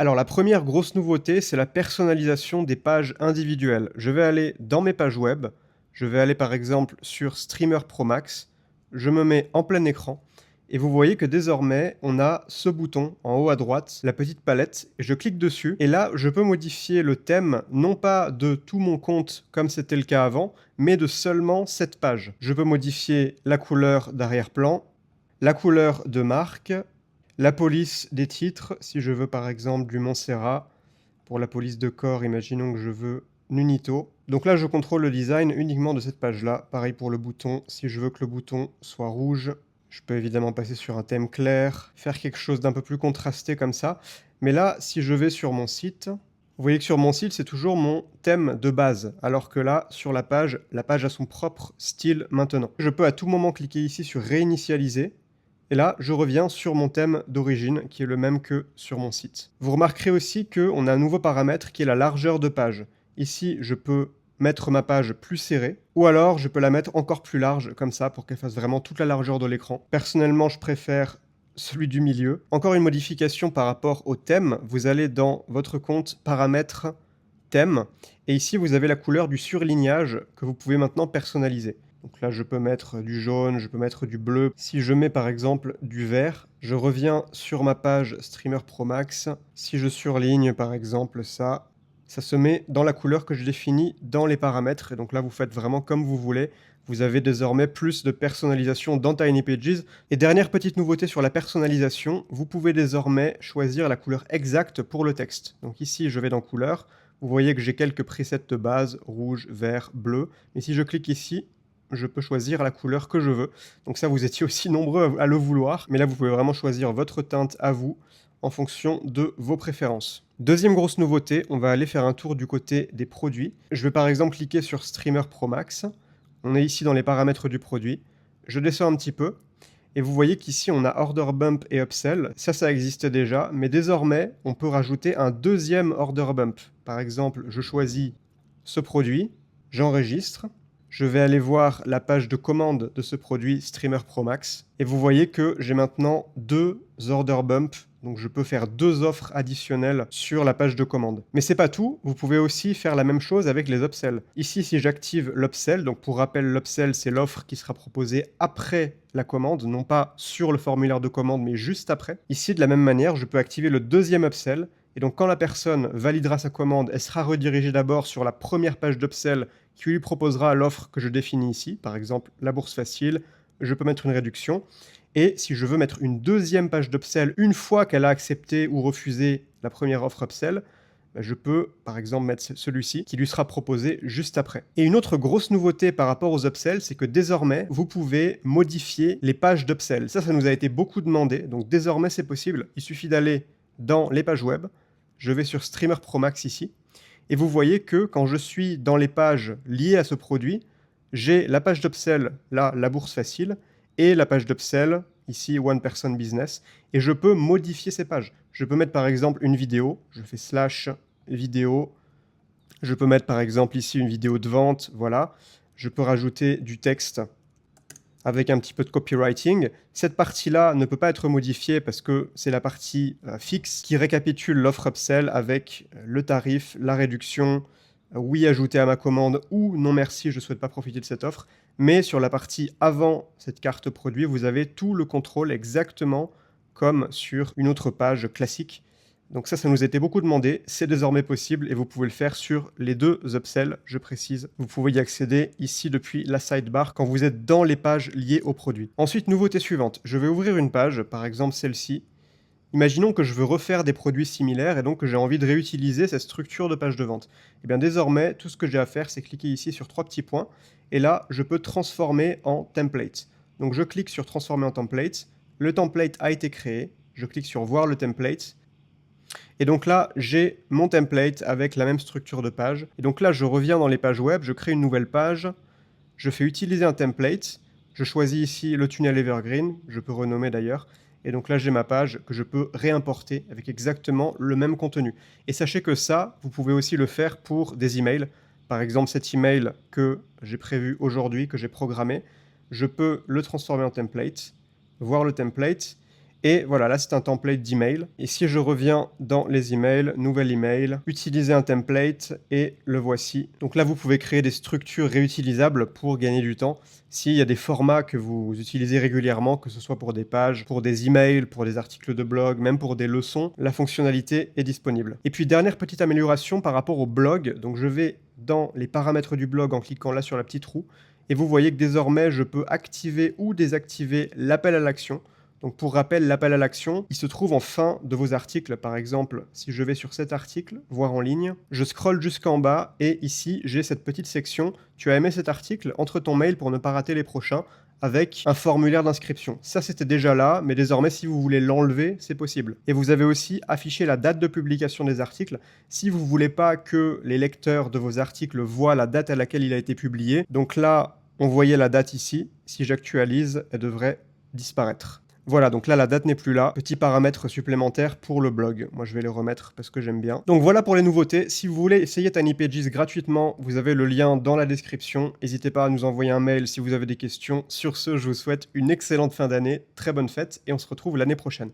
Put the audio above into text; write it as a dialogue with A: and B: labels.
A: Alors la première grosse nouveauté, c'est la personnalisation des pages individuelles. Je vais aller dans mes pages web, je vais aller par exemple sur Streamer Pro Max, je me mets en plein écran et vous voyez que désormais on a ce bouton en haut à droite, la petite palette, et je clique dessus et là je peux modifier le thème non pas de tout mon compte comme c'était le cas avant, mais de seulement cette page. Je peux modifier la couleur d'arrière-plan, la couleur de marque, la police des titres, si je veux par exemple du Montserrat. Pour la police de corps, imaginons que je veux Nunito. Donc là, je contrôle le design uniquement de cette page-là. Pareil pour le bouton. Si je veux que le bouton soit rouge, je peux évidemment passer sur un thème clair, faire quelque chose d'un peu plus contrasté comme ça. Mais là, si je vais sur mon site, vous voyez que sur mon site, c'est toujours mon thème de base. Alors que là, sur la page a son propre style maintenant. Je peux à tout moment cliquer ici sur réinitialiser. Et là, je reviens sur mon thème d'origine, qui est le même que sur mon site. Vous remarquerez aussi qu'on a un nouveau paramètre qui est la largeur de page. Ici, je peux mettre ma page plus serrée, ou alors je peux la mettre encore plus large, comme ça, pour qu'elle fasse vraiment toute la largeur de l'écran. Personnellement, je préfère celui du milieu. Encore une modification par rapport au thème, vous allez dans votre compte paramètres thème, et ici vous avez la couleur du surlignage que vous pouvez maintenant personnaliser. Donc là, je peux mettre du jaune, je peux mettre du bleu. Si je mets par exemple du vert, je reviens sur ma page Streamer Pro Max. Si je surligne par exemple ça se met dans la couleur que je définis dans les paramètres. Et donc là, vous faites vraiment comme vous voulez. Vous avez désormais plus de personnalisation dans Tiny Pages. Et dernière petite nouveauté sur la personnalisation, vous pouvez désormais choisir la couleur exacte pour le texte. Donc ici, je vais dans couleur. Vous voyez que j'ai quelques presets de base, rouge, vert, bleu. Et si je clique ici, je peux choisir la couleur que je veux. Donc ça, vous étiez aussi nombreux à le vouloir. Mais là, vous pouvez vraiment choisir votre teinte à vous en fonction de vos préférences. Deuxième grosse nouveauté, on va aller faire un tour du côté des produits. Je vais par exemple cliquer sur Streamer Pro Max. On est ici dans les paramètres du produit. Je descends un petit peu. Et vous voyez qu'ici, on a Order Bump et Upsell. Ça existait déjà. Mais désormais, on peut rajouter un deuxième Order Bump. Par exemple, je choisis ce produit, j'enregistre. Je vais aller voir la page de commande de ce produit Streamer Pro Max. Et vous voyez que j'ai maintenant deux order bumps. Donc je peux faire deux offres additionnelles sur la page de commande. Mais c'est pas tout, vous pouvez aussi faire la même chose avec les upsells. Ici, si j'active l'upsell, donc pour rappel, l'upsell, c'est l'offre qui sera proposée après la commande, non pas sur le formulaire de commande, mais juste après. Ici, de la même manière, je peux activer le deuxième upsell. Et donc quand la personne validera sa commande, elle sera redirigée d'abord sur la première page d'upsell qui lui proposera l'offre que je définis ici, par exemple la bourse facile, je peux mettre une réduction. Et si je veux mettre une deuxième page d'upsell une fois qu'elle a accepté ou refusé la première offre upsell, je peux par exemple mettre celui-ci qui lui sera proposé juste après. Et une autre grosse nouveauté par rapport aux upsells, c'est que désormais, vous pouvez modifier les pages d'upsell. Ça nous a été beaucoup demandé, donc désormais c'est possible. Il suffit d'aller dans les pages web, je vais sur Streamer Pro Max ici, et vous voyez que quand je suis dans les pages liées à ce produit, j'ai la page d'upsell, là, la bourse facile, et la page d'upsell, ici, One Person Business, et je peux modifier ces pages. Je peux mettre par exemple une vidéo, je fais / vidéo, je peux mettre par exemple ici une vidéo de vente, voilà. Je peux rajouter du texte avec un petit peu de copywriting. Cette partie-là ne peut pas être modifiée parce que c'est la partie fixe qui récapitule l'offre upsell avec le tarif, la réduction, oui ajouter à ma commande ou non merci, je ne souhaite pas profiter de cette offre. Mais sur la partie avant cette carte produit, vous avez tout le contrôle exactement comme sur une autre page classique. Donc ça nous a été beaucoup demandé, c'est désormais possible et vous pouvez le faire sur les deux upsells, je précise. Vous pouvez y accéder ici depuis la sidebar quand vous êtes dans les pages liées au produit. Ensuite, nouveauté suivante, je vais ouvrir une page, par exemple celle-ci. Imaginons que je veux refaire des produits similaires et donc que j'ai envie de réutiliser cette structure de page de vente. Et bien désormais, tout ce que j'ai à faire, c'est cliquer ici sur 3 petits points et là, je peux transformer en template. Donc je clique sur transformer en template, le template a été créé, je clique sur voir le template. Et donc là, j'ai mon template avec la même structure de page. Et donc là, je reviens dans les pages web, je crée une nouvelle page, je fais utiliser un template, je choisis ici le tunnel Evergreen, je peux renommer d'ailleurs, et donc là, j'ai ma page que je peux réimporter avec exactement le même contenu. Et sachez que ça, vous pouvez aussi le faire pour des emails. Par exemple, cet email que j'ai prévu aujourd'hui, que j'ai programmé, je peux le transformer en template, voir le template, Et voilà, là, c'est un template d'email. Et si je reviens dans les emails, nouvel email, utiliser un template, et le voici. Donc là, vous pouvez créer des structures réutilisables pour gagner du temps. S'il y a des formats que vous utilisez régulièrement, que ce soit pour des pages, pour des emails, pour des articles de blog, même pour des leçons, la fonctionnalité est disponible. Et puis, dernière petite amélioration par rapport au blog. Donc, je vais dans les paramètres du blog en cliquant là sur la petite roue. Et vous voyez que désormais, je peux activer ou désactiver l'appel à l'action. Donc pour rappel, l'appel à l'action, il se trouve en fin de vos articles. Par exemple, si je vais sur cet article, voir en ligne, je scrolle jusqu'en bas et ici, j'ai cette petite section « Tu as aimé cet article ? Entre ton mail pour ne pas rater les prochains » avec un formulaire d'inscription. Ça, c'était déjà là, mais désormais, si vous voulez l'enlever, c'est possible. Et vous avez aussi affiché la date de publication des articles. Si vous ne voulez pas que les lecteurs de vos articles voient la date à laquelle il a été publié, donc là, on voyait la date ici. Si j'actualise, elle devrait disparaître. Voilà, donc là, la date n'est plus là. Petit paramètre supplémentaire pour le blog. Moi, je vais les remettre parce que j'aime bien. Donc voilà pour les nouveautés. Si vous voulez essayer Tiny Pages gratuitement, vous avez le lien dans la description. N'hésitez pas à nous envoyer un mail si vous avez des questions. Sur ce, je vous souhaite une excellente fin d'année, très bonne fête, et on se retrouve l'année prochaine.